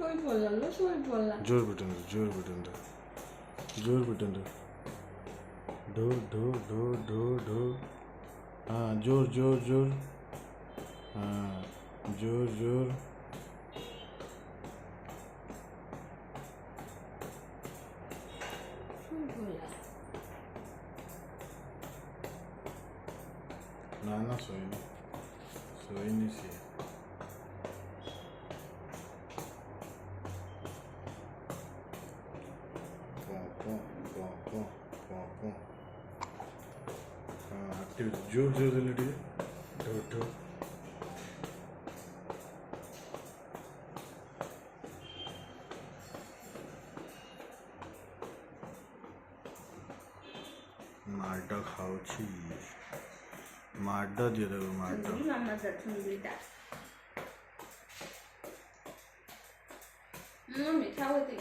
जोर बटन दो, जोर बटन दो, जोर बटन दो। ढो ढो ढो ढो ढो। हाँ, जोर जोर जोर। हाँ, जोर जोर। ना ना सोई नहीं सी। हाँ, एक्टिव जोर जोर से लड़ी ढो ढो। माड खाऊची माड दिए देखो माड मिठा होती